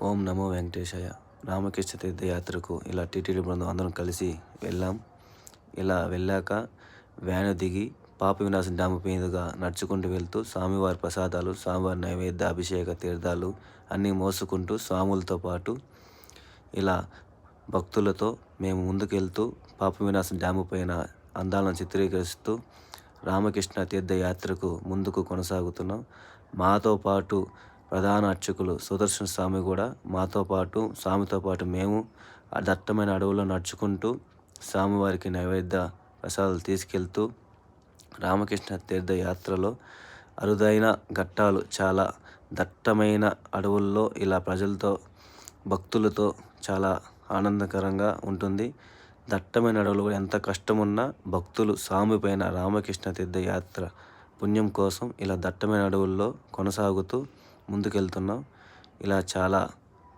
ఓం నమో వెంకటేశాయ. రామకృష్ణ తీర్థయాత్రకు ఇలా టీటీడీ బృందం అందరం కలిసి వెళ్ళాం. ఇలా వెళ్ళాక వ్యాను దిగి పాప వినాశం డ్యాము మీదుగా నడుచుకుంటూ వెళ్తూ స్వామివారి ప్రసాదాలు, స్వామివారి నైవేద్య అభిషేక తీర్థాలు అన్నీ మోసుకుంటూ స్వాములతో పాటు ఇలా భక్తులతో మేము ముందుకెళ్తూ పాప వినాశం డ్యాము పైన అందాలను చిత్రీకరిస్తూ రామకృష్ణ తీర్థయాత్రకు ముందుకు కొనసాగుతున్నాం. మాతో పాటు ప్రధాన అర్చకులు సుదర్శన స్వామి కూడా మాతో పాటు స్వామితో పాటు మేము ఆ దట్టమైన అడవుల్లో నడుచుకుంటూ స్వామివారికి నైవేద్య ప్రసాదాలు తీసుకెళ్తూ రామకృష్ణ తీర్థయాత్రలో అరుదైన ఘట్టాలు, చాలా దట్టమైన అడవుల్లో ఇలా ప్రజలతో భక్తులతో చాలా ఆనందకరంగా ఉంటుంది. దట్టమైన అడవులు ఎంత కష్టమున్నా భక్తులు స్వామి పైన రామకృష్ణ తీర్థయాత్ర పుణ్యం కోసం ఇలా దట్టమైన అడవుల్లో కొనసాగుతూ ముందుకెళ్తున్నాం. ఇలా చాలా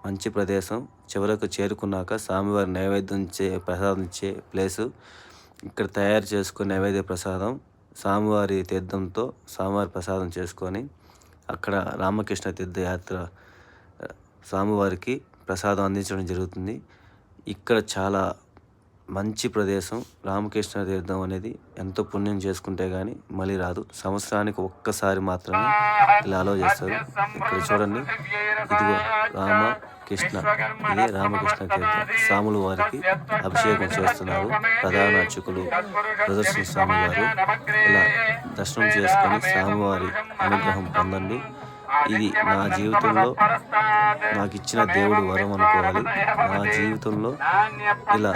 మంచి ప్రదేశం. చివరకు చేరుకున్నాక స్వామివారి నైవేద్యం ప్రసాదం ఇచ్చే ప్లేసు. ఇక్కడ తయారు చేసుకునే నైవేద్య ప్రసాదం స్వామివారి తీర్థంతో స్వామివారి ప్రసాదం చేసుకొని అక్కడ రామకృష్ణ తీర్థయాత్ర స్వామివారికి ప్రసాదం అందించడం జరుగుతుంది. ఇక్కడ చాలా మంచి ప్రదేశం. రామకృష్ణ తీర్థం అనేది ఎంతో పుణ్యం చేసుకుంటే కానీ మళ్ళీ రాదు. సంవత్సరానికి ఒక్కసారి మాత్రమే ఇలా అలో చేస్తారు. ఇక్కడ చూడండి, ఇదిగో రామకృష్ణ, ఇదే రామకృష్ణ తీర్థం. స్వాములు వారికి అభిషేకం చేస్తున్నారు. ప్రధాన అర్చకులు ప్రదర్శన స్వామి వారు. ఇలా దర్శనం చేసుకొని స్వామివారి అనుగ్రహం పొందండి. ఇది నా జీవితంలో నాకు ఇచ్చిన దేవుడు వరం అనుకోవాలి. నా జీవితంలో ఇలా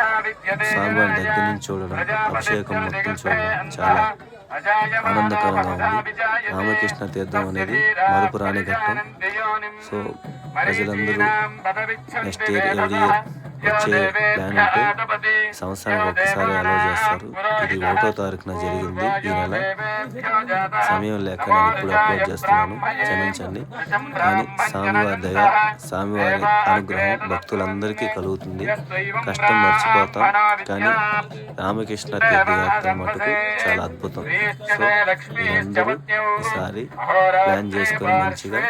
స్వామివారి దగ్గర నుంచి చూడడం, అభిషేకం మొత్తం చూడడం చాలా ఆనందకరంగా ఉంది. రామకృష్ణ తీర్థం అనేది మరుపురాని ఘట్టం. సో ప్రజలందరూ నెక్స్ట్ ఇయర్ ఎవ్రీ ఇయర్ వచ్చే ప్లాన్ ఉంటే సంవత్సరానికి ఒక్కసారి అలౌ చేస్తారు. ఇది 1వ తారీఖున జరిగింది ఈ నెల. సమయం లేక నేను ఇప్పుడు అప్లోడ్ చేస్తున్నాను, క్షమించండి. కానీ స్వామివారి దయ, స్వామివారి అనుగ్రహం భక్తులందరికీ కలుగుతుంది. కష్టం మర్చిపోతాం. కానీ రామకృష్ణ తీర్థయాత్ర మటుకు చాలా అద్భుతం. సో మీరందరూ ఈసారి ప్లాన్ చేసుకొని మంచిగా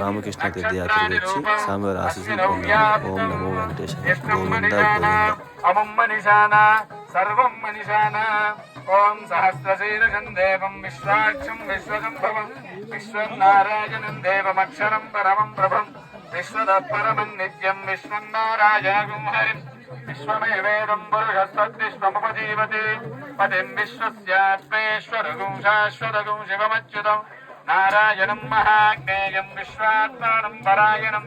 రామకృష్ణ తీర్థయాత్రకు వచ్చి స్వామివారి ఆశీస్సులు పొందాలి. ఓం నమో వెంకటేశాయ. గోవింద గోవింద. అమం మనీషానా సర్వం మనీషానా. ఓం సహస్రశీర్షం దేవం విశ్వాక్షం విశ్వజంభవం విశ్వనారాయణం దేవమక్షరం పరమం ప్రభం విశ్వద పరమం నిత్యం విశ్వనారాయణం హరిం విశ్వమేవేదం పురుషస్తద్విశ్వముపజీవతి పతిం విశ్వస్యాత్మేశ్వరగుం శాశ్వతగుం శివమచ్యుతం నారాయణం మహాజ్ఞేయం విశ్వాత్మానం పరాయణం